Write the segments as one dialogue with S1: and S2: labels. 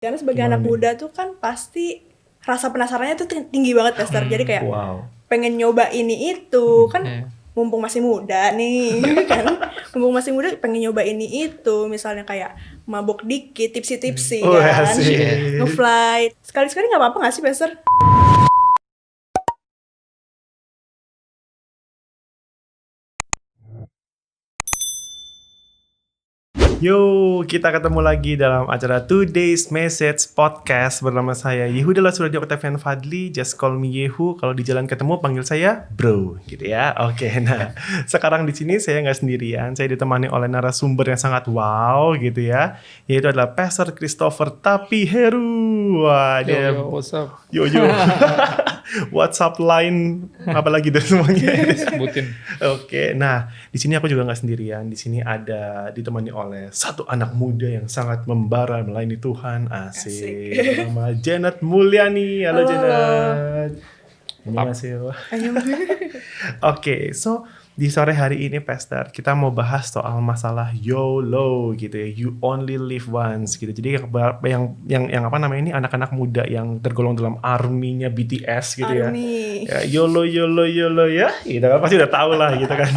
S1: Karena sebagai
S2: Gimana
S1: anak
S2: nih?
S1: muda tuh kan pasti rasa penasarannya tuh tinggi banget Pastor. Jadi kayak
S2: Wow.
S1: pengen nyoba ini itu kan
S3: Iya.
S1: mumpung masih muda nih kan. Mumpung masih muda pengen nyoba ini itu, misalnya kayak mabok dikit, tipsi-tipsi
S2: Oh,
S1: kan.
S2: asik.
S1: Nge-fly. Sekali-sekali nggak apa-apa nggak sih Pastor?
S2: Yo, kita ketemu lagi dalam acara Today's Message Podcast bersama saya Yehuda Lasuradja Octavian Fadli. Just call me Yehu. Kalau di jalan ketemu panggil saya Bro, gitu ya. Oke, nah sekarang di sini saya nggak sendirian. Saya ditemani oleh narasumber yang sangat wow, gitu ya. Yaitu adalah Pastor Christopher Tapiheru. Wah, dia
S3: Yo, what's up?
S2: yo. WhatsApp line apalagi dari semuanya.
S3: Sebutin.
S2: Oke, nah di sini aku juga nggak sendirian. Di sini ada ditemani oleh satu anak muda yang sangat membara melayani Tuhan. Asik. Nama Janet Mulyani. Halo,
S1: Halo.
S2: Janet. Annyeonghaseyo. Oke, so di sore hari ini, Pastor, kita mau bahas soal masalah YOLO gitu ya, you only live once gitu. Jadi yang apa namanya ini anak-anak muda yang tergolong dalam army-nya BTS gitu ya.
S1: Army.
S2: Ya, YOLO ya, gitu kan pasti udah tahu lah gitu kan.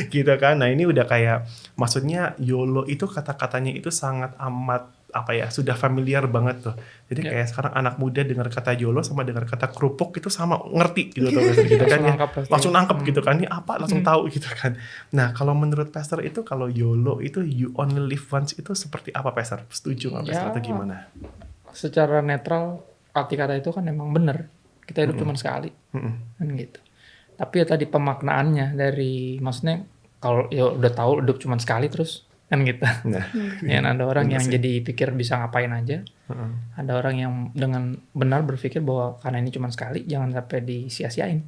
S2: Gitu kan. Nah, ini udah kayak maksudnya YOLO itu kata-katanya itu sangat amat apa ya, sudah familiar banget tuh. Jadi
S3: Ya.
S2: kayak sekarang anak muda dengar kata YOLO sama dengar kata kerupuk itu sama ngerti gitu tuh gitu kan ya.
S3: nangkap pasti.
S2: Langsung nangkep gitu kan. Ini apa langsung tahu gitu kan. Nah, kalau menurut Pastor itu kalau YOLO itu you only live once itu seperti apa, Pastor? Setuju nggak, Pastor,
S3: Ya.
S2: atau gimana?
S3: Secara netral, arti kata itu kan emang bener. Kita hidup cuma sekali. Kan gitu. Tapi ya tadi pemaknaannya dari, maksudnya kalau ya udah tahu hidup cuma sekali terus kan gitu.
S2: Nah,
S3: Ya, ada orang
S2: Bener
S3: yang
S2: sih.
S3: jadi pikir bisa ngapain aja. Ada orang yang dengan benar berpikir bahwa karena ini cuma sekali, jangan sampai disia-siain.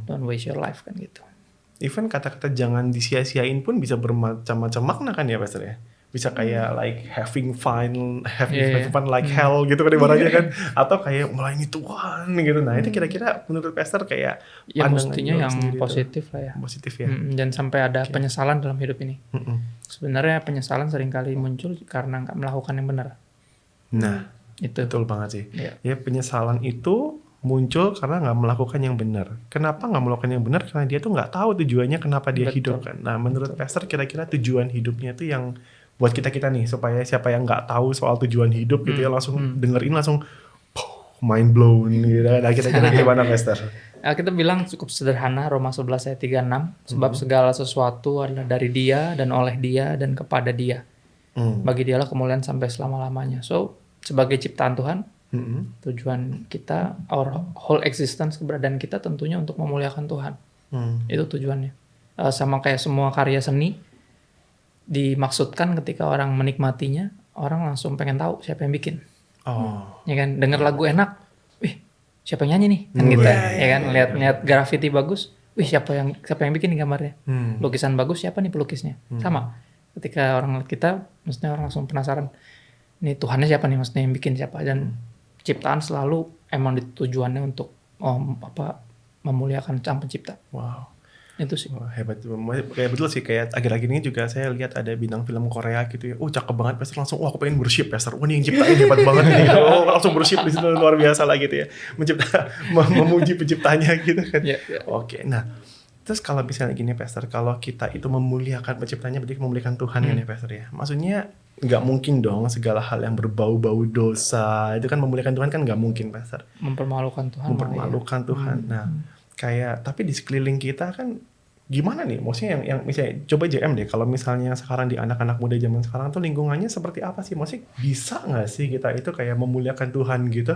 S3: Don't waste your life kan gitu.
S2: Even kata-kata jangan disia-siain pun bisa bermacam-macam makna kan ya, Pastor ya? Bisa kayak like having fun like hell gitu kan ibaratnya kan, atau kayak melayani Tuhan gitu. Nah, itu kira-kira menurut Pastor kayak
S3: Ya
S2: pandangan
S3: mestinya
S2: YOLO
S3: yang
S2: sendiri tuh.
S3: positif lah ya.
S2: Positif ya.
S3: Jangan sampai ada penyesalan dalam hidup ini.
S2: Mm-mm.
S3: Sebenarnya penyesalan seringkali muncul karena nggak melakukan yang benar.
S2: Nah,
S3: Itu.
S2: betul banget sih.
S3: Iya.
S2: Ya, penyesalan itu muncul karena nggak melakukan yang benar. Kenapa nggak melakukan yang benar? Karena dia tuh nggak tahu tujuannya kenapa dia
S3: Betul.
S2: hidup kan. Nah, menurut Pastor kira-kira tujuan hidupnya itu yang buat kita nih, supaya siapa yang nggak tahu soal tujuan hidup gitu ya langsung dengerin langsung mind blown gitu. Nah, kira-kira gimana, Pastor?
S3: Kita bilang cukup sederhana, Roma 11 ayat 36, sebab segala sesuatu adalah dari Dia dan oleh Dia dan kepada Dia. Bagi Dialah kemuliaan sampai selama-lamanya. So, sebagai ciptaan Tuhan, tujuan kita, our whole existence, keberadaan kita tentunya untuk memuliakan Tuhan. Itu tujuannya. Sama kayak semua karya seni, dimaksudkan ketika orang menikmatinya, orang langsung pengen tahu siapa yang bikin.
S2: Oh,
S3: Ya kan, denger lagu enak, wih siapa yang nyanyi nih, kan gitu. Ya kan, lihat graffiti bagus, wih siapa yang bikin nih gambarnya. Lukisan bagus, siapa nih pelukisnya. Sama, ketika orang lihat kita, maksudnya orang langsung penasaran, nih Tuhannya siapa nih, maksudnya yang bikin siapa. Dan ciptaan selalu emang tujuannya untuk memuliakan Sang Pencipta.
S2: wow.
S3: Itu sih.
S2: Wah, hebat. Kayak betul sih, kayak akhir-akhir ini juga saya lihat ada bintang film Korea gitu ya. Oh, cakep banget, Pastor. Langsung, wah, aku pengen worship, Pastor. Wah, ini yang ciptain hebat banget nih. Oh, langsung worship di situ, luar biasa lah gitu ya. Memuji penciptanya gitu kan.
S3: Ya.
S2: Oke, nah. Terus kalau misalnya gini, Pastor, kalau kita itu memuliakan penciptanya, berarti memuliakan Tuhan kan ya, Pastor ya. Maksudnya nggak mungkin dong segala hal yang berbau-bau dosa. Itu kan memuliakan Tuhan kan nggak mungkin, Pastor.
S3: Mempermalukan Tuhan.
S2: Mempermalukan Tuhan. Nah, kayak tapi di sekeliling kita kan gimana nih? Maksudnya yang misalnya coba JM deh, kalau misalnya sekarang di anak-anak muda zaman sekarang tuh lingkungannya seperti apa sih? Maksudnya bisa nggak sih kita itu kayak memuliakan Tuhan gitu?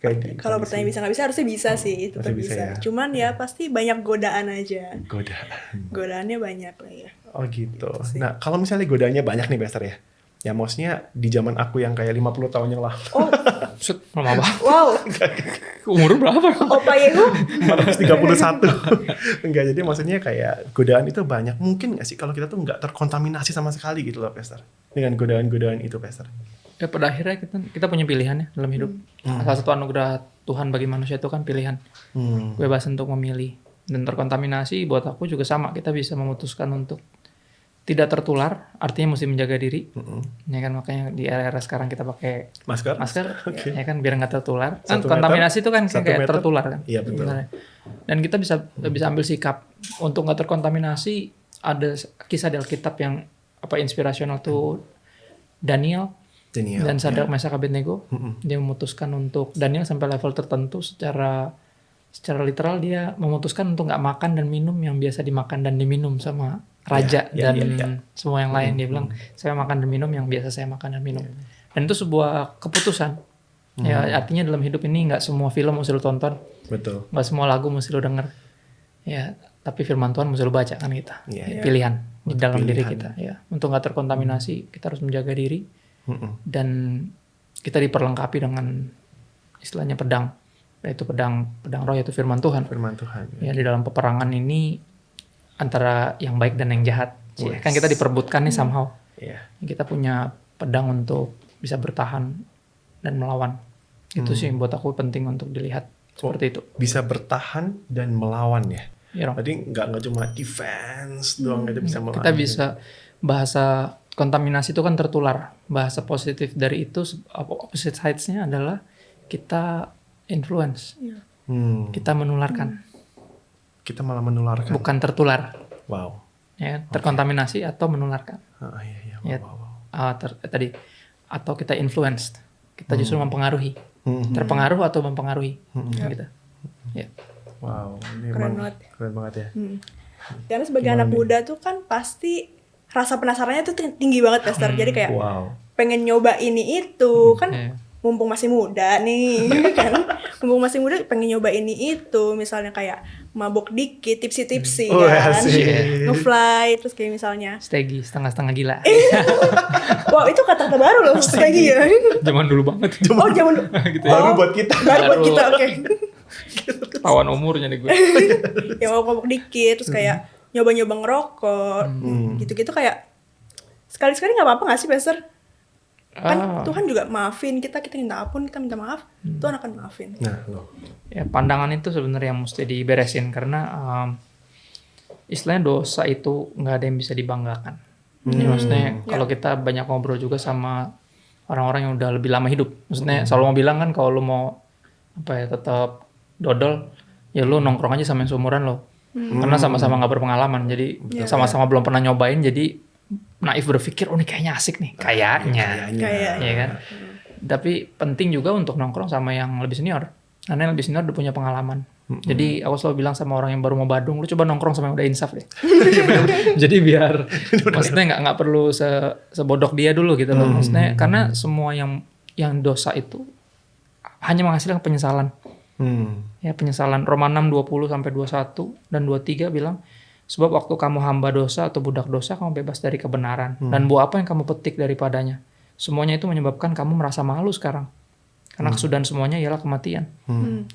S2: Kayak
S1: Kalau pertanyaan bisa nggak bisa, harusnya bisa sih, tetap
S2: Harusnya bisa
S1: bisa.
S2: ya.
S1: Cuman ya pasti banyak godaan aja.
S2: godaan.
S1: Godaannya banyak lah ya.
S2: Oh gitu.
S1: Gitu sih.
S2: Nah, kalau misalnya godaannya banyak nih, Pastor ya. Ya maksudnya di zaman aku yang kayak 50 tahun yang lalu.
S1: Oh,
S3: Set, lama banget.
S1: wow.
S3: Umur berapa?
S1: Opa Yehu.
S2: 431. Enggak, jadi maksudnya kayak godaan itu banyak. Mungkin nggak sih kalau kita tuh nggak terkontaminasi sama sekali gitu loh, Pastor. Dengan godaan-godaan itu, Pastor.
S3: Ya pada akhirnya kita punya pilihan ya dalam hidup. Salah satu anugerah Tuhan bagi manusia itu kan pilihan. Kebebasan untuk memilih. Dan terkontaminasi buat aku juga sama. Kita bisa memutuskan untuk tidak tertular, artinya mesti menjaga diri. Ya kan, makanya di era sekarang kita pakai
S2: Masker.
S3: ya kan, biar nggak tertular. Kan
S2: 1
S3: kontaminasi itu kan
S2: 1
S3: kayak
S2: meter.
S3: tertular kan.
S2: Iya, betul.
S3: sebenarnya. Dan kita bisa ambil sikap untuk nggak terkontaminasi. Ada kisah di Alkitab yang inspirasional tuh Daniel dan Sadrak, Mesak, Abednego. Dia memutuskan untuk Daniel sampai level tertentu secara literal dia memutuskan untuk nggak makan dan minum yang biasa dimakan dan diminum sama raja dan semua yang lain. Dia bilang saya makan dan minum yang biasa saya makan dan minum. Dan itu sebuah keputusan. Ya artinya dalam hidup ini nggak semua film mesti lo tonton,
S2: Betul.
S3: nggak semua lagu mesti lo denger. Ya tapi firman Tuhan mesti lo baca kan kita. Pilihan di dalam diri kita. Ya untuk nggak terkontaminasi kita harus menjaga diri dan kita diperlengkapi dengan istilahnya pedang, yaitu pedang roh, yaitu firman Tuhan.
S2: Firman Tuhan.
S3: Ya di dalam peperangan ini antara yang baik dan yang jahat. Kan kita diperbutkan nih somehow.
S2: Iya.
S3: Kita punya pedang untuk bisa bertahan dan melawan. Itu sih yang buat aku penting untuk dilihat seperti itu.
S2: Bisa bertahan dan melawan ya.
S3: Ya, Rom.
S2: Tadi nggak cuma defense doang, kita bisa melawan.
S3: Kita bisa bahasa kontaminasi itu kan tertular. Bahasa positif dari itu, opposite sides-nya adalah kita influence. Kita menularkan.
S2: Kita malah menularkan.
S3: Bukan tertular.
S2: Wow.
S3: Ya, terkontaminasi atau menularkan.
S2: Iya.
S3: Ya,
S2: Wow.
S3: tadi atau kita influenced. Kita justru mempengaruhi. Terpengaruh atau mempengaruhi. Gitu. Ya.
S2: Wow. Ini
S1: Keren
S2: emang
S1: banget.
S2: Keren banget ya.
S1: Karena sebagai anak muda tuh kan pasti rasa penasarannya tuh tinggi banget, Pastor. Jadi kayak
S2: Wow.
S1: pengen nyoba ini itu kan.
S3: Iya.
S1: Mumpung masih muda nih kan, mumpung masih muda pengen nyoba ini itu, misalnya kayak mabok dikit, tipsi kan,
S2: asik.
S1: ngefly, terus kayak misalnya
S3: Stegi, setengah-setengah gila.
S1: wow, itu kata-kata baru loh, stegi ya.
S3: Zaman dulu banget.
S1: Oh zaman
S3: Gitu
S2: Baru buat kita.
S1: baru buat kita, oke.
S3: Tawan umurnya nih gue.
S1: Ya mabok dikit, terus kayak nyoba-nyoba ngerokok, gitu-gitu kayak sekali-sekali nggak apa-apa nggak sih, Pastor? Kan Tuhan juga maafin kita minta ampun, kita minta maaf, Tuhan akan maafin.
S2: Nah, loh.
S3: Ya, pandangan itu sebenarnya yang mesti diberesin karena istilahnya dosa itu nggak ada yang bisa dibanggakan. Ya, maksudnya kalau kita banyak ngobrol juga sama orang-orang yang udah lebih lama hidup, maksudnya selalu mau bilang kan kalau lu mau tetap dodol, ya lu nongkrong aja sama yang seumuran lo, karena sama-sama nggak berpengalaman, jadi sama-sama belum pernah nyobain, jadi naif berpikir, oh ini kayaknya asik nih, kayaknya. Ya kan. Tapi penting juga untuk nongkrong sama yang lebih senior, karena yang lebih senior udah punya pengalaman. Jadi aku selalu bilang sama orang yang baru mau badung, lu coba nongkrong sama yang udah insaf deh. Jadi biar maksudnya nggak perlu sebodok dia dulu gitu loh. Maksudnya karena semua yang dosa itu hanya menghasilkan penyesalan. Ya penyesalan. Roma 6:20 sampai 21 dan 23 bilang, sebab waktu kamu hamba dosa atau budak dosa, kamu bebas dari kebenaran. Dan buah apa yang kamu petik daripadanya? Semuanya itu menyebabkan kamu merasa malu sekarang. Karena kesudahan semuanya ialah kematian.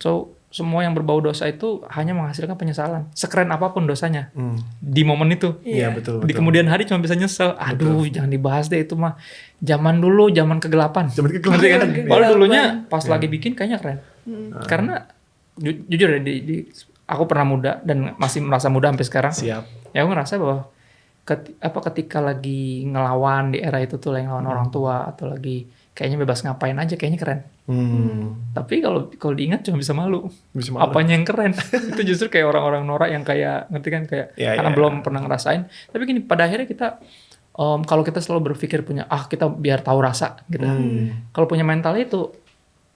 S3: So, semua yang berbau dosa itu hanya menghasilkan penyesalan. Sekeren apapun dosanya. Di momen itu.
S2: Iya, betul.
S3: Di kemudian hari cuma bisa nyesel. Aduh, jangan dibahas deh itu mah. Zaman dulu, zaman kegelapan.
S2: Zaman kegelapan.
S3: Ngerti kan? Kalau dulunya pas lagi bikin kayaknya keren. Karena jujur ya, aku pernah muda dan masih merasa muda sampai sekarang.
S2: Siap.
S3: Ya aku ngerasa bahwa ketika lagi ngelawan di era itu tuh, lagi ngelawan orang tua atau lagi kayaknya bebas ngapain aja, kayaknya keren. Tapi kalau diingat cuma bisa malu. Apanya yang keren? Itu justru kayak orang-orang norak yang kayak, ngerti kan, kayak karena belum pernah ngerasain. Tapi gini, pada akhirnya kita kalau kita selalu berpikir kita biar tahu rasa gitu. Kalau punya mental itu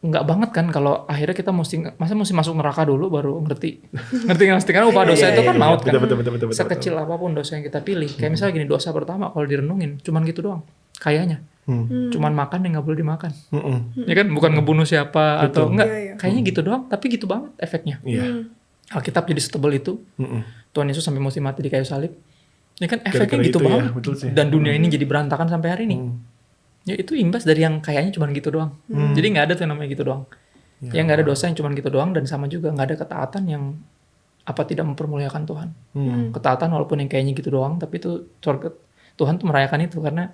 S3: nggak banget kan, kalau akhirnya kita mesti masuk neraka dulu baru ngerti kan upah dosa itu kan maut kan.
S2: Betul,
S3: Sekecil apapun dosa yang kita pilih, kayak misalnya gini, dosa pertama kalau direnungin cuman gitu doang kayaknya, cuman makan yang nggak boleh dimakan, ya kan, bukan ngebunuh siapa atau enggak, kayaknya gitu doang, tapi gitu banget efeknya. Alkitab jadi setebal itu, Tuhan Yesus sampai mesti mati di kayu salib, ya kan, efeknya gitu banget, dan dunia ini jadi berantakan sampai hari ini. Ya itu imbas dari yang kayaknya cuma gitu doang. Jadi nggak ada tuh yang namanya gitu doang. Ya nggak ada dosa yang cuma gitu doang, dan sama juga nggak ada ketaatan yang tidak mempermuliakan Tuhan. Ketaatan walaupun yang kayaknya gitu doang, tapi itu Tuhan tuh merayakan itu karena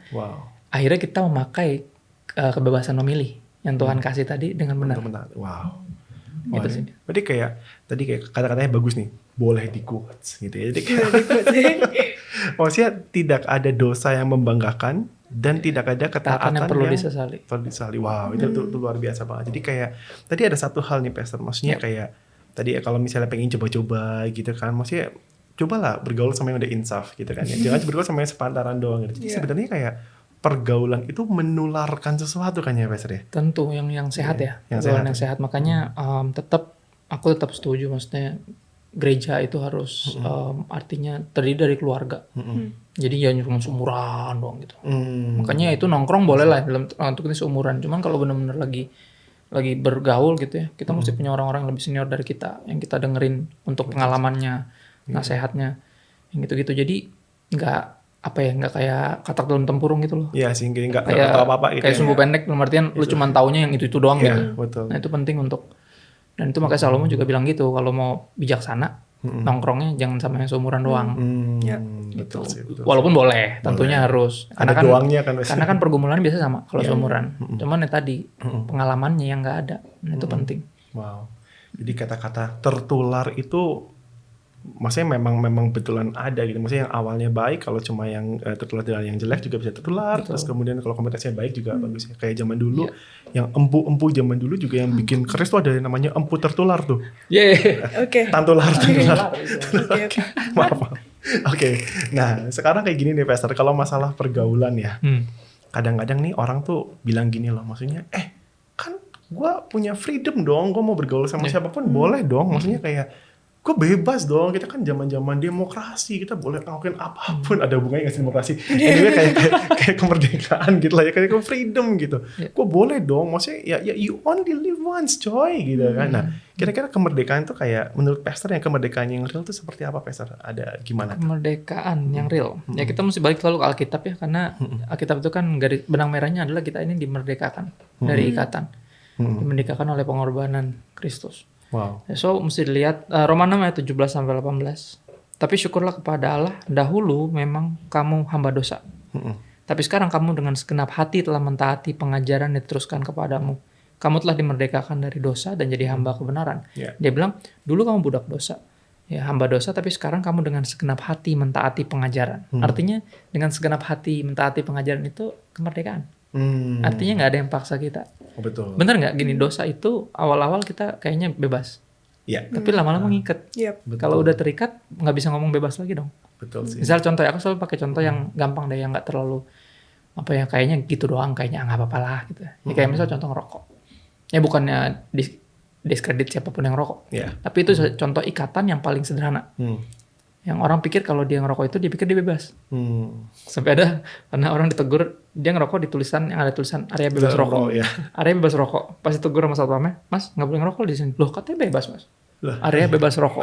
S3: akhirnya kita memakai kebebasan memilih yang Tuhan kasih tadi dengan benar.
S2: Wow.
S3: Gitu sih.
S2: Berarti kayak tadi kata-katanya bagus nih, boleh di quotes gitu ya. Jadi Maksudnya tidak ada dosa yang membanggakan dan tidak ada ketaatan
S3: yang perlu disesali.
S2: Wow, itu luar biasa banget. Jadi kayak tadi ada satu hal nih Pastor, maksudnya kayak tadi kalau misalnya pengen coba-coba gitu kan, maksudnya cobalah bergaul sama yang udah insaf gitu kan. Jangan bergaul sama yang sepantaran doang gitu. Jadi sebenarnya kayak pergaulan itu menularkan sesuatu kan ya Pastor ya?
S3: Tentu yang sehat ya.
S2: Yang
S3: pergaulan yang sehat. Makanya aku tetap setuju, maksudnya gereja itu harus artinya terdiri dari keluarga. Jadi jangan cuma seumuran doang gitu. Makanya itu nongkrong boleh lah untuk ini seumuran. Cuman kalau benar-benar lagi bergaul gitu ya, kita mesti punya orang-orang yang lebih senior dari kita, yang kita dengerin untuk pengalamannya, nasihatnya, yang gitu-gitu. Jadi nggak kayak katak dalam tempurung gitu loh.
S2: Iya sih, nggak tahu apa-apa gitu.
S3: Kayak sumbu pendek, dalam artian lu cuma taunya yang itu doang gitu.
S2: Betul.
S3: Nah itu penting dan itu makanya Salomo juga bilang gitu, kalau mau bijaksana nongkrongnya jangan sama yang seumuran doang.
S2: Betul sih.
S3: Walaupun boleh, tentunya harus.
S2: Ada doangnya kan.
S3: Karena kan pergumulan biasa sama kalau seumuran. Cuman ya tadi pengalamannya yang nggak ada, nah itu penting.
S2: Wow. Jadi kata-kata tertular itu maksudnya memang betulan ada gitu. Maksudnya yang awalnya baik, kalau cuma yang tertular dengan yang jelek juga bisa tertular. Betul. Terus kemudian kalau komunitasnya baik juga bagus ya. Kayak zaman dulu yang empu zaman dulu juga yang bikin keris tuh ada yang namanya empu tertular tuh.
S1: Oke.
S2: Tantular.
S1: Oke.
S2: Maaf. Oke. Nah, sekarang kayak gini nih Pastor, kalau masalah pergaulan ya. Kadang-kadang nih orang tuh bilang gini loh, maksudnya kan gue punya freedom dong, gue mau bergaul sama siapapun boleh dong. Maksudnya kayak gue bebas dong, kita kan zaman demokrasi, kita boleh ngelakuin apapun. Ada hubungannya nggak sih demokrasi? Anyway kayak kemerdekaan gitu lah ya, kayak freedom gitu. Gue boleh dong, maksudnya ya you only live once coy gitu kan. Nah kira-kira kemerdekaan tuh kayak menurut Pastor yang kemerdekaan yang real tuh seperti apa Pastor? Ada gimana?
S3: Kemerdekaan yang real. Ya kita mesti balik selalu ke Alkitab ya, karena Alkitab itu kan benang merahnya adalah kita ini dimerdekakan dari ikatan, dimerdekakan oleh pengorbanan Kristus.
S2: Wow.
S3: So mesti dilihat Roma 6 ayat 17 sampai 18. Tapi syukurlah kepada Allah, dahulu memang kamu hamba dosa. Tapi sekarang kamu dengan segenap hati telah mentaati pengajaran yang diteruskan kepadamu. Kamu telah dimerdekakan dari dosa dan jadi hamba kebenaran. Dia bilang, dulu kamu budak dosa, ya hamba dosa, tapi sekarang kamu dengan segenap hati mentaati pengajaran. Artinya dengan segenap hati mentaati pengajaran itu kemerdekaan. Artinya nggak ada yang paksa kita.
S2: Betul.
S3: Bener nggak gini, dosa itu awal-awal kita kayaknya bebas.
S2: Iya.
S3: Tapi lama-lama ngikat. Kalau udah terikat nggak bisa ngomong bebas lagi dong.
S2: Betul sih.
S3: Misal contoh, aku selalu pakai contoh yang gampang deh, yang nggak terlalu kayaknya gitu doang, kayaknya nggak apa-apa lah gitu. Ya kayak misal contoh ngerokok. Ya bukannya diskredit siapapun yang rokok. Tapi itu contoh ikatan yang paling sederhana. Yang orang pikir kalau dia ngerokok itu dia pikir dia bebas. Sampai ada karena orang ditegur, dia ngerokok di tulisan yang ada tulisan area bebas rokok. Area bebas rokok. Pas ditegur sama satpamnya, Mas nggak boleh ngerokok di sini. Loh katanya bebas Mas. Area bebas rokok.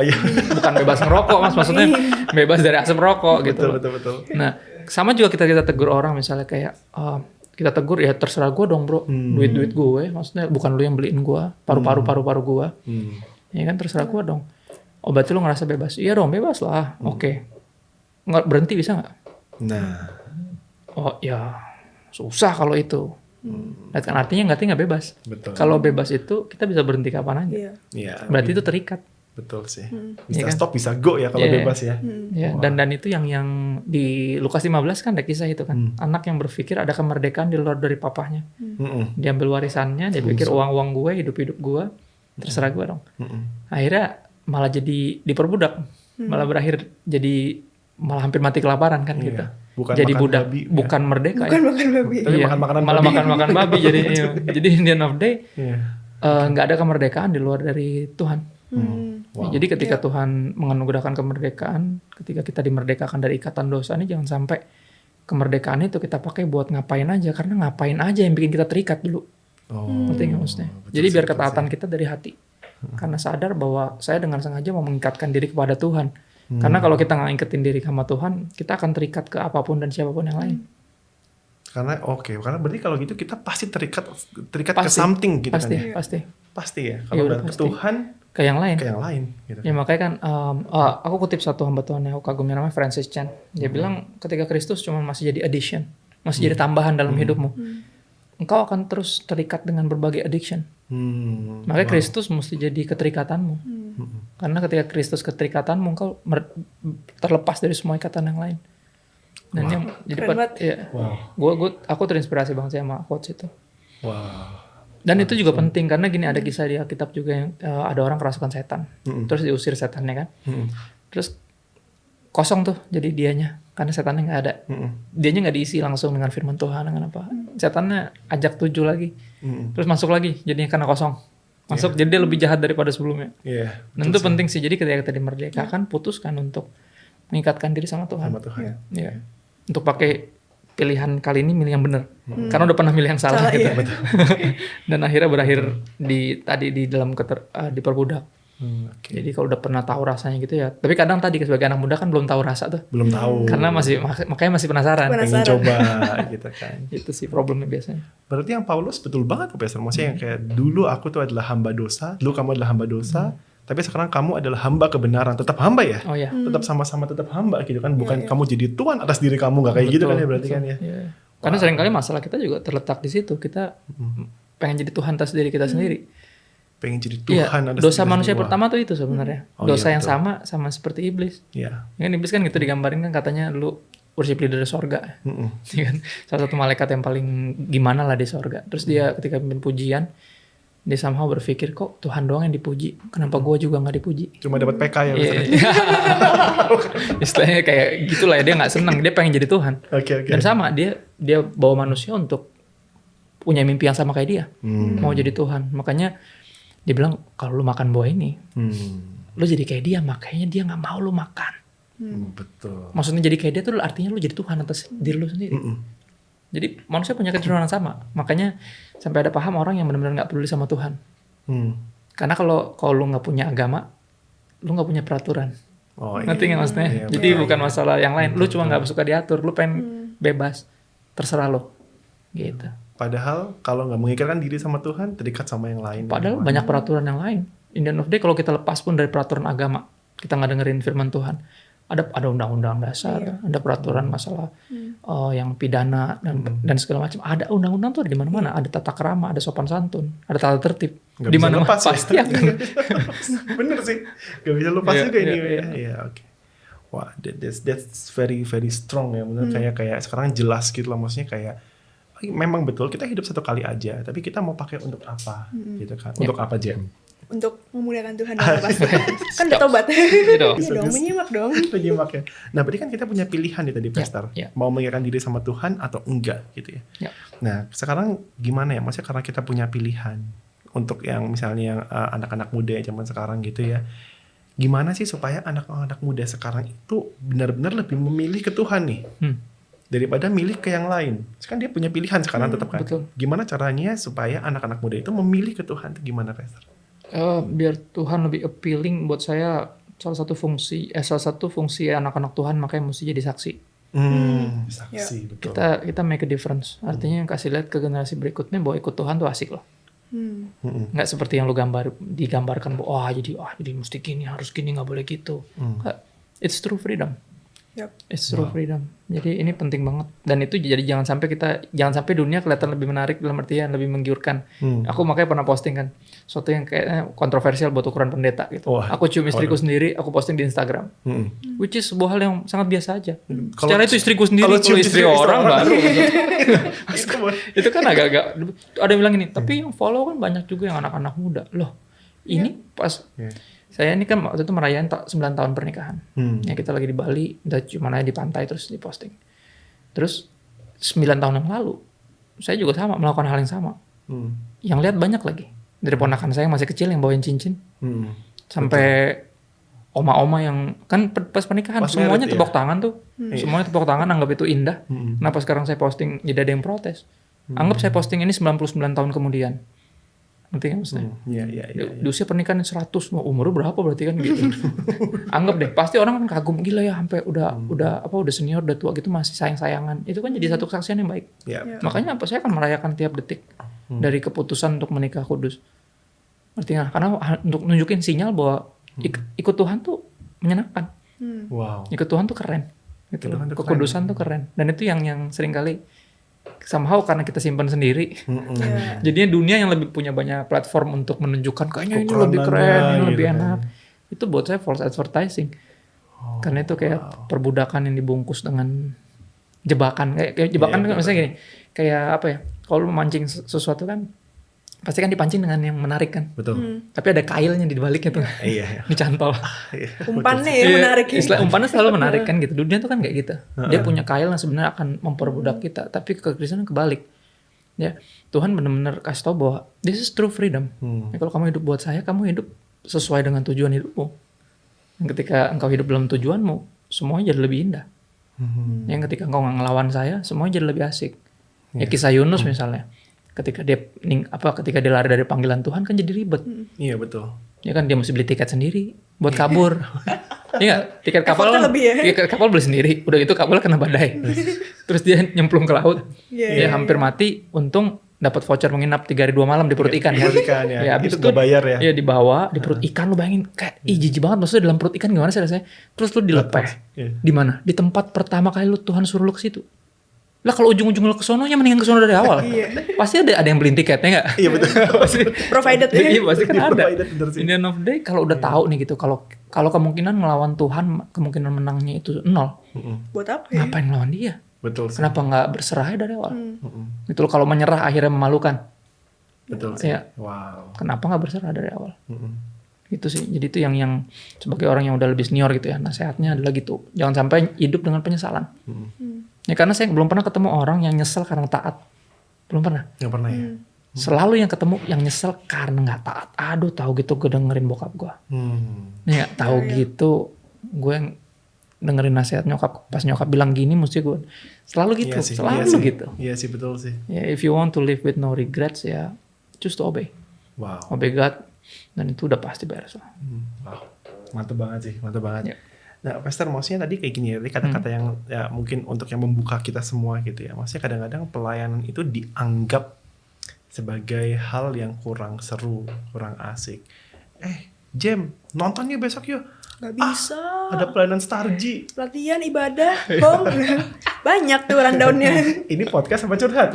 S3: Bukan bebas ngerokok Mas, maksudnya bebas dari asap rokok gitu.
S2: Betul.
S3: Nah sama juga kita tegur orang, misalnya kayak kita tegur, ya terserah gue dong bro, duit gue, maksudnya bukan lu yang beliin gue, paru-paru gue. Ya kan terserah gue dong. Oh berarti lu ngerasa bebas? Iya dong bebas lah. Oke. Nggak berhenti bisa nggak?
S2: Nah.
S3: Oh ya susah kalau itu. Kan artinya nggak bebas.
S2: Betul.
S3: Kalau bebas itu kita bisa berhenti kapan aja. Berarti itu terikat.
S2: Betul sih. Bisa stop bisa go ya kalau bebas ya.
S3: Dan itu yang di Lukas 15 kan ada kisah itu kan. Anak yang berpikir ada kemerdekaan di luar dari papahnya. Dia ambil warisannya, dia pikir uang gue, hidup gue, terserah gue dong. Akhirnya malah jadi diperbudak, malah berakhir jadi malah hampir mati kelaparan kan gitu.
S2: Bukan
S3: jadi budak,
S2: babi,
S3: bukan merdeka.
S1: Bukan makan babi.
S3: Malah makan babi jadi in the end of day nggak ada kemerdekaan di luar dari Tuhan. Jadi ketika Tuhan menganugerahkan kemerdekaan, ketika kita dimerdekakan dari ikatan dosa ini, jangan sampai kemerdekaan itu kita pakai buat ngapain aja, karena ngapain aja yang bikin kita terikat dulu. Ngerti nggak maksudnya? Jadi biar ketaatan kita dari hati. Karena sadar bahwa saya dengan sengaja mau mengikatkan diri kepada Tuhan. Karena kalau kita nggak ngiketin diri sama Tuhan, kita akan terikat ke apapun dan siapapun yang lain.
S2: Karena berarti kalau gitu kita pasti terikat ke something gitu kan ya? Pasti ya. Kalau ke Tuhan,
S3: ke yang lain.
S2: Gitu.
S3: Ya makanya kan, aku kutip satu hamba Tuhan yang aku kagumi, namanya Francis Chan. Dia bilang ketika Kristus cuma masih jadi addition, masih jadi tambahan dalam hidupmu, engkau akan terus terikat dengan berbagai addiction. Makanya Kristus mesti jadi keterikatanmu. Karena ketika Kristus keterikatanmu, engkau terlepas dari semua ikatan yang lain. Dan yang jadi
S1: Keren banget.
S3: ya, aku terinspirasi banget sih sama quotes itu.
S2: Wow.
S3: Dan itu juga penting karena gini, ada kisah di Alkitab juga yang ada orang kerasukan setan, terus diusir setannya kan, terus kosong tuh jadi dianya karena setannya nggak ada, dianya nggak diisi langsung dengan firman Tuhan dengan apa, setannya ajak 7 lagi, terus masuk lagi jadinya karena kosong, masuk jadi dia lebih jahat daripada sebelumnya. Dan itu penting sih, jadi ketika kita dimerdekakan putuskan untuk mengikatkan diri sama Tuhan. Ya. Untuk pakai pilihan kali ini milih yang benar, karena udah pernah milih yang salah gitu.
S1: Iya.
S3: Dan akhirnya berakhir di dalam diperbudak.
S2: Okay.
S3: Jadi kalau udah pernah tahu rasanya gitu ya, tapi kadang tadi sebagai anak muda kan belum tahu rasa tuh.
S2: Belum tahu.
S3: Karena makanya masih penasaran.
S2: Pengen coba gitu kan.
S3: Itu sih problemnya biasanya.
S2: Berarti yang Paulus betul banget Pastor. Maksudnya yang kayak dulu aku tuh adalah hamba dosa, dulu kamu adalah hamba dosa, tapi sekarang kamu adalah hamba kebenaran. Tetap hamba ya?
S3: Oh ya.
S2: Tetap sama-sama tetap hamba gitu kan. Bukan kamu jadi Tuhan atas diri kamu, nggak kayak gitu kan ya berarti kan ya.
S3: Yeah. Karena seringkali masalah kita juga terletak di situ. Kita pengen jadi Tuhan atas diri kita sendiri.
S2: Pengen jadi Tuhan atas
S3: dosa
S2: diri
S3: manusia
S2: sendiri.
S3: pertama tuh itu sebenarnya. Dosa yang sama seperti iblis.
S2: Iya.
S3: Ya kan iblis kan gitu digambarin kan katanya lu worship leader di sorga. Ya kan? Salah satu malaikat yang paling gimana lah di sorga. Terus dia ketika pimpin pujian, dia somehow berpikir kok Tuhan doang yang dipuji, kenapa gue juga nggak dipuji?
S2: Cuma dapat PK ya.
S3: Istilahnya kayak gitulah ya, dia nggak senang, dia pengen jadi Tuhan.
S2: Okay.
S3: Dan sama dia bawa manusia untuk punya mimpi yang sama kayak dia, mau jadi Tuhan. Makanya dia bilang kalau lu makan buah ini, lu jadi kayak dia, makanya dia nggak mau lu makan.
S2: Betul.
S3: Maksudnya jadi kayak dia tuh artinya lu jadi Tuhan atas diri lu sendiri. Jadi manusia punya kecenderungan sama. Makanya sampai ada paham orang yang benar-benar nggak peduli sama Tuhan. Karena kalau lu nggak punya agama, lu nggak punya peraturan. Ngerti nggak maksudnya?
S2: Iya,
S3: jadi bukan masalah yang lain. Lu cuma nggak suka diatur. Lu pengen bebas, terserah lo. Gitu.
S2: Padahal kalau nggak mengikatkan diri sama Tuhan, terikat sama yang lain.
S3: Padahal banyak peraturan yang lain. In the end of the day, kalau kita lepas pun dari peraturan agama, kita nggak dengerin firman Tuhan. Ada undang-undang dasar, ada peraturan masalah yang pidana dan segala macam. Ada undang-undang tuh ada di mana-mana. Ada tata krama, ada sopan santun, ada tata tertib. Di mana pasti
S2: ya?
S3: akan.
S2: Bener sih, gak bisa lepas juga ini. Iya, oke. Wah, that's very very strong ya. Bener kayak sekarang jelas gitu lah, maksudnya kayak memang betul kita hidup satu kali aja, tapi kita mau pakai untuk apa, gitu kan? Untuk apa Jem?
S1: Untuk memuliakan Tuhan dong pasti. Kan udah tobat.
S3: Gitu.
S1: Iya dong, menyimak dong.
S2: Menyimak ya. Nah, berarti kan kita punya pilihan nih tadi, Pastor. Mau mengikatkan diri sama Tuhan atau enggak gitu ya. Nah, sekarang gimana ya? Maksudnya karena kita punya pilihan untuk yang misalnya yang anak-anak muda yang zaman sekarang gitu ya. Gimana sih supaya anak-anak muda sekarang itu benar-benar lebih memilih ke Tuhan nih? Daripada milih ke yang lain. Kan dia punya pilihan sekarang tetap kan.
S3: Betul.
S2: Gimana caranya supaya anak-anak muda itu memilih ke Tuhan? Itu gimana, Pastor?
S3: Biar Tuhan lebih appealing buat saya, salah satu fungsi anak-anak Tuhan makanya mesti jadi saksi.
S2: Saksi, betul.
S3: Kita make a difference. Artinya kasih lihat ke generasi berikutnya bahwa ikut Tuhan tuh asik loh. Nggak seperti yang lu digambarkan bahwa jadi mesti gini, harus gini, nggak boleh gitu. It's true freedom. It's true freedom. Jadi ini penting banget. Dan itu jadi jangan sampai dunia kelihatan lebih menarik dalam artian lebih menggiurkan. Aku makanya pernah posting kan sesuatu yang kayaknya kontroversial buat ukuran pendeta gitu. Aku cium istriku sendiri, aku posting di Instagram. Which is sebuah hal yang sangat biasa aja. Secara itu istriku sendiri, kalau istri orang baru. Itu kan agak-agak ada yang bilang ini, tapi yang follow kan banyak juga yang anak-anak muda. Loh, ini pas saya ini kan waktu itu merayakan 9 tahun pernikahan. Ya kita lagi di Bali, cuma aja di pantai terus diposting. Terus 9 tahun yang lalu, saya juga sama melakukan hal yang sama. Yang lihat banyak lagi. Dari ponakan saya yang masih kecil yang bawain cincin. Sampai oma-oma yang kan pas pernikahan semuanya tepuk tangan tuh. Semuanya tepuk tangan, anggap itu indah. Kenapa sekarang saya posting jadi ada yang protes? Anggap saya posting ini 99 tahun kemudian. Ngerti kan maksudnya? Di usia pernikahan 100, umurnya berapa berarti kan gitu. Anggap deh, pasti orang kan kagum, gila ya sampai udah senior, udah tua gitu masih sayang-sayangan. Itu kan jadi satu kesaksian yang baik. Makanya saya akan merayakan tiap detik dari keputusan untuk menikah kudus. Ngerti nggak? Karena untuk nunjukin sinyal bahwa ikut Tuhan tuh menyenangkan. Ikut Tuhan tuh keren. Gitu. Kekudusan tuh keren. Dan itu yang seringkali somehow karena kita simpan sendiri, jadinya dunia yang lebih punya banyak platform untuk menunjukkan kayaknya ini lebih keren, ini lebih enak. Itu buat saya false advertising. Karena itu kayak perbudakan yang dibungkus dengan jebakan. Kayak jebakan
S2: Iya,
S3: kan misalnya gini, kayak apa ya? Kalau lu memancing sesuatu kan pasti kan dipancing dengan yang menarik kan.
S2: Betul.
S3: Tapi ada kailnya di baliknya tuh.
S2: Iya.
S3: Dicantol.
S1: Umpannya ya menarik.
S3: Istilah umpannya selalu menarik kan gitu. Dunia tuh kan kayak gitu. Dia punya kail yang sebenarnya akan memperbudak kita, tapi kekristenan kebalik. Ya, Tuhan benar-benar kasih tahu bahwa this is true freedom. Ya, kalau kamu hidup buat saya, kamu hidup sesuai dengan tujuan hidupmu. Dan ketika engkau hidup dalam tujuanmu, semuanya jadi lebih indah. Yang ketika engkau nggak ngelawan saya, semuanya jadi lebih asik. Ya kisah Yunus misalnya. Ketika dia lari dari panggilan Tuhan kan jadi ribet.
S2: Iya betul.
S3: Ya kan dia mesti beli tiket sendiri buat kabur. Iya, tiket kapal
S1: Effortnya lebih ya.
S3: tiket kapal beli sendiri. Udah itu kapal kena badai. Terus dia nyemplung ke laut. Dia hampir mati. Untung dapat voucher menginap 3 hari 2 malam di perut ikan ya.
S2: Ikan ya.
S3: Ya, habis
S2: Itu nggak bayar ya.
S3: Iya dibawa di perut ikan, lu bayangin kayak jijik banget, maksudnya dalam perut ikan gimana sih rasanya. Terus lu dilepas.
S2: Iya.
S3: Di mana? Di tempat pertama kali lu Tuhan suruh lu ke situ. Lah kalau ujung-ujung lu ke sononya mendingan ke sono dari awal. Pasti ada yang beliin tiketnya enggak?
S2: Iya betul.
S3: Pasti
S1: Provided ya.
S3: iya pasti kan ada.
S2: Provided, bener sih.
S3: In the end of the day kalau udah tahu nih gitu, kalau kemungkinan melawan Tuhan, kemungkinan menangnya itu 0.
S1: Buat apa ya?
S3: Ngapain melawan dia?
S2: Betul sih.
S3: Kenapa nggak berserah aja dari awal? Gitu loh, kalau menyerah akhirnya memalukan.
S2: Betul sih.
S3: Iya.
S2: Wow.
S3: Kenapa nggak berserah dari awal? Gitu sih. Jadi itu yang sebagai orang yang udah lebih senior gitu ya, nasihatnya adalah gitu. Jangan sampai hidup dengan penyesalan. Ya karena saya belum pernah ketemu orang yang nyesel karena taat. Belum pernah.
S2: Yang pernah ya.
S3: Selalu yang ketemu yang nyesel karena nggak taat. Aduh, tahu gitu gue dengerin bokap gue. Ya tahu gitu gue dengerin nasihat nyokap, pas nyokap bilang gini mesti gue selalu gitu.
S2: Iya sih,
S3: selalu
S2: iya sih.
S3: gitu.
S2: Iya sih betul sih.
S3: Ya if you want to live with no regrets ya choose to obey.
S2: Wow.
S3: Obey God, dan itu udah pasti beres lah.
S2: Wow. Mantap banget sih, mantap banget.
S3: Ya.
S2: Nah, Pastor, maksudnya tadi kayak gini ya, tadi kata-kata yang ya mungkin untuk yang membuka kita semua gitu ya. Maksudnya kadang-kadang pelayanan itu dianggap sebagai hal yang kurang seru, kurang asik. Jem, nonton yuk besok yuk.
S1: Gak bisa.
S2: Ada pelayanan Starji.
S1: Latihan ibadah, Bom. Banyak tuh rundownnya.
S2: Ini podcast sama curhat.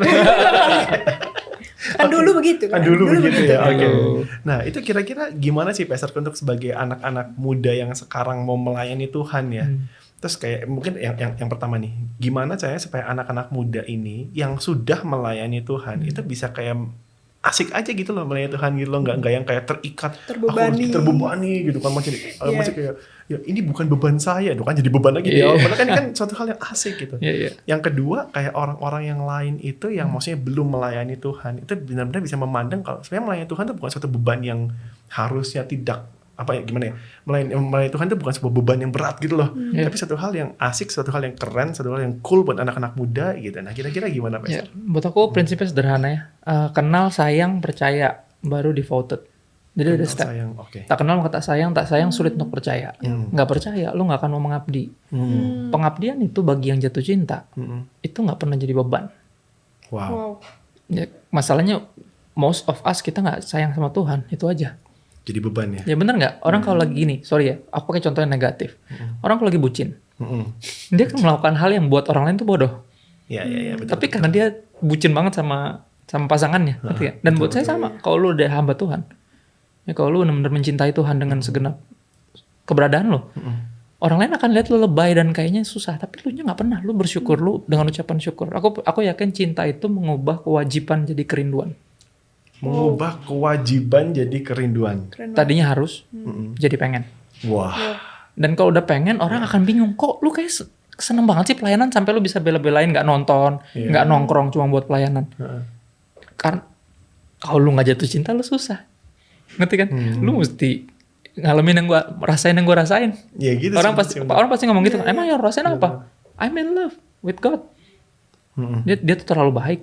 S1: Kan dulu begitu kan.
S2: Kan dulu begitu ya. Oke.
S3: Dulu.
S2: Nah, itu kira-kira gimana sih Pastor untuk sebagai anak-anak muda yang sekarang mau melayani Tuhan ya? Terus kayak mungkin yang pertama nih, gimana caranya supaya anak-anak muda ini yang sudah melayani Tuhan itu bisa kayak asik aja gitu loh melayani Tuhan gitu loh, nggak yang kayak terikat,
S1: Terbebani.
S2: aku terbebani gitu kan, masih kayak ya ini bukan beban saya, kan jadi beban lagi dia. Padahal kan ini kan suatu hal yang asik gitu. Yang kedua kayak orang-orang yang lain itu yang maksudnya belum melayani Tuhan itu benar-benar bisa memandang kalau sebenarnya melayani Tuhan itu bukan suatu beban yang harusnya tidak melayani Tuhan itu bukan sebuah beban yang berat gitu loh, tapi suatu hal yang asik, suatu hal yang keren, suatu hal yang cool buat anak-anak muda gitu. Nah kira-kira gimana Pak?
S3: Ya, buat aku prinsipnya sederhana ya. Kenal, sayang, percaya, baru devoted. Jadi ada step. Tak kenal maka tak sayang sulit untuk percaya. Nggak percaya, lu nggak akan mau mengabdi. Pengabdian itu bagi yang jatuh cinta, itu nggak pernah jadi beban.
S2: Wow.
S3: Ya, masalahnya most of us kita nggak sayang sama Tuhan, itu aja.
S2: Jadi beban ya?
S3: Ya bener nggak? Orang kalau lagi gini, sorry ya, aku pakai contoh yang negatif. Orang kalau lagi bucin, dia kan melakukan hal yang buat orang lain tuh bodoh.
S2: Iya, betul.
S3: Tapi karena dia bucin banget sama pasangannya, ngerti nggak? Dan buat saya sama, kalau lu udah hamba Tuhan, ya kalau lu benar-benar mencintai Tuhan dengan segenap keberadaan lo, orang lain akan lihat lu lebay dan kayaknya susah, tapi lu nya nggak pernah, lu bersyukur lu dengan ucapan syukur. Aku yakin cinta itu mengubah kewajiban jadi kerinduan.
S2: Mengubah kewajiban jadi kerinduan.
S3: Tadinya harus, jadi pengen.
S2: Wah.
S3: Dan kalau udah pengen, orang akan bingung, kok lu kayak seneng banget sih pelayanan sampai lu bisa bela-belain nggak nonton, nggak nongkrong cuma buat pelayanan. Karena kalau lu nggak jatuh cinta, lu susah. Ngerti kan? Lu mesti ngalamin yang gua rasain.
S2: Ya gitu.
S3: Orang pasti ngomong gitu. Emang yang rasain apa? I'm in love with God. Dia tuh terlalu baik.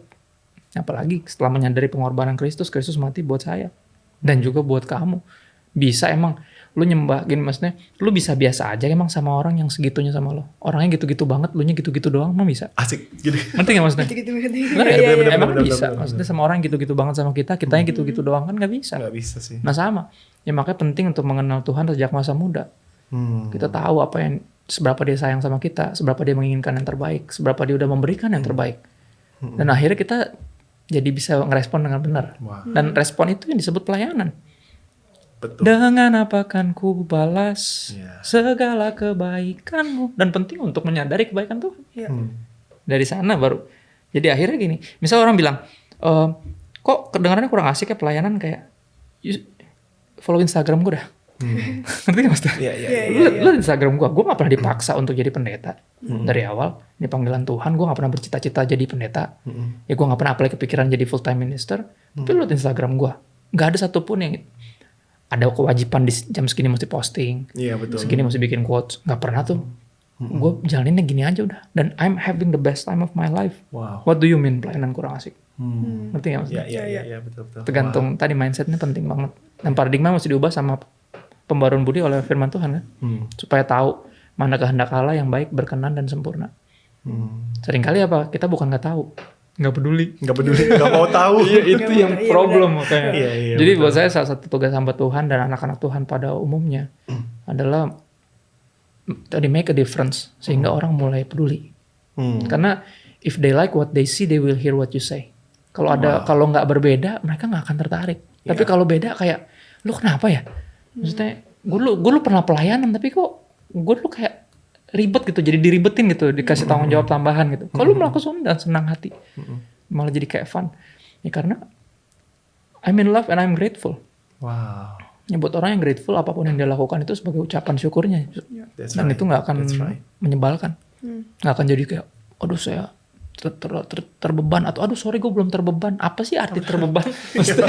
S3: Apalagi setelah menyadari pengorbanan Kristus mati buat saya dan juga buat kamu. Bisa emang lu nyembah gini, maksudnya lu bisa biasa aja emang sama orang yang segitunya sama lo. Orangnya gitu-gitu banget, lu nya gitu-gitu doang, emang bisa.
S2: Asik gitu.
S3: Ngerti gak maksudnya? Bener ya? Emang bisa. Maksudnya sama orang gitu-gitu banget sama kitanya gitu-gitu doang kan gak bisa.
S2: Gak bisa sih.
S3: Nah sama. Ya makanya penting untuk mengenal Tuhan sejak masa muda. Kita tahu seberapa dia sayang sama kita, seberapa dia menginginkan yang terbaik, seberapa dia udah memberikan yang terbaik. Dan akhirnya kita jadi bisa ngerespon dengan benar. Dan respon itu yang disebut pelayanan.
S2: Betul.
S3: Dengan apa kan ku balas segala kebaikanmu. Dan penting untuk menyadari kebaikan Tuhan. Dari sana baru. Jadi akhirnya gini, misal orang bilang, kok kedengarannya kurang asik ya pelayanan, kayak follow Instagram gue dah. Ngerti gak maksudnya? Lu Instagram gue gak pernah dipaksa untuk jadi pendeta. Dari awal, ini panggilan Tuhan, gue gak pernah bercita-cita jadi pendeta. Ya gue gak pernah apply kepikiran jadi full time minister. Tapi lu liat Instagram gue, gak ada satupun yang ada kewajiban di jam segini mesti posting.
S2: Iya betul.
S3: Segini mesti bikin quotes. Gak pernah tuh. Gue jalaninnya gini aja udah. Dan I'm having the best time of my life.
S2: Wow.
S3: What do you mean pelayanan kurang asik? Ngerti gak maksudnya?
S2: Iya betul.
S3: Tergantung tadi mindsetnya penting banget. Dan paradigma mesti diubah sama pembaruan budi oleh firman Tuhan kan. Supaya tahu mana kehendak Allah yang baik, berkenan dan sempurna. Seringkali apa? Kita bukan gak tahu. Gak peduli.
S2: Gak mau tahu.
S3: Itu yang problem makanya.
S2: Iya,
S3: Jadi
S2: betul.
S3: buat saya salah satu tugas hamba Tuhan dan anak-anak Tuhan pada umumnya adalah tadi make a difference sehingga orang mulai peduli. Karena if they like what they see, they will hear what you say. Kalau kalau nggak berbeda, mereka nggak akan tertarik. Tapi kalau beda kayak, lu kenapa ya? Maksudnya, gue lu pernah pelayanan tapi kok gue lu kayak ribet gitu, jadi diribetin gitu, dikasih tanggung jawab tambahan gitu. Kalau lu melakukan dan senang hati, malah jadi kayak fun. Ya karena I'm in love and I'm grateful.
S2: Wow.
S3: Ya buat orang yang grateful, apapun yang dia lakukan itu sebagai ucapan syukurnya. Dan itu nggak akan menyebalkan. Nggak akan jadi kayak, aduh saya terbeban, atau aduh sorry gue belum terbeban. Apa sih arti terbeban? Maksudnya,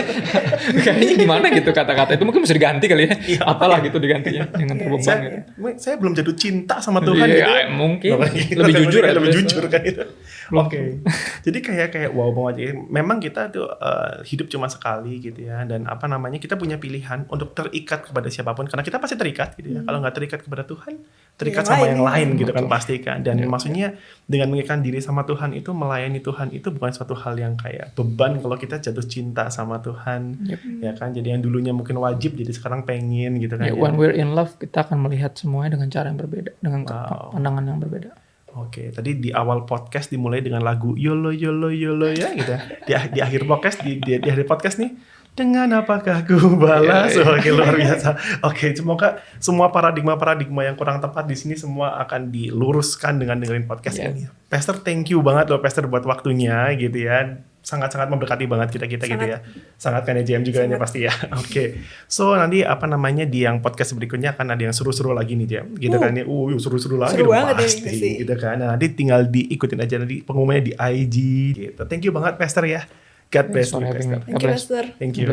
S3: kayaknya gimana gitu kata-kata itu mungkin bisa diganti kali ya. Apalah gitu digantinya dengan terbeban gitu.
S2: Saya belum jatuh cinta sama Tuhan gitu.
S3: Mungkin lebih jujur ya.
S2: Lebih jujur kan itu. Oke. Jadi kayak wow banget. Memang kita tuh hidup cuma sekali gitu ya, dan apa namanya, kita punya pilihan untuk terikat kepada siapapun, karena kita pasti terikat gitu ya. Kalau nggak terikat kepada Tuhan, terikat sama yang lain gitu kan pasti kan. Dan maksudnya dengan mengikatkan diri sama Tuhan itu, melayani Tuhan itu bukan suatu hal yang kayak beban kalau kita jatuh cinta sama Tuhan. Ya kan, jadi yang dulunya mungkin wajib jadi sekarang pengen gitu kan.
S3: When we're in love, kita akan melihat semuanya dengan cara yang berbeda, dengan pandangan yang berbeda.
S2: Oke, tadi di awal podcast dimulai dengan lagu Yolo Yolo Yolo ya gitu. Di akhir podcast di akhir podcast nih, dengan apakah ku balas? Oke, luar biasa. Oke, semoga semua paradigma yang kurang tepat di sini semua akan diluruskan dengan dengerin podcast ini. Pastor, thank you banget loh Pastor buat waktunya gitu ya. Sangat-sangat memberkati banget kita gitu ya. Sangat kan ya, JM juga ini pasti ya. Oke. So nanti apa namanya di yang podcast berikutnya akan ada yang seru-seru lagi nih JM. Gitu kan ya. Seru-seru lagi
S1: seru
S2: dong
S1: banget
S2: pasti gitu kan. Nah, nanti tinggal diikutin aja nanti pengumumannya di IG gitu. Thank you banget Pastor ya. God bless you Pastor.
S1: Thank you, Pastor.
S2: Thank you.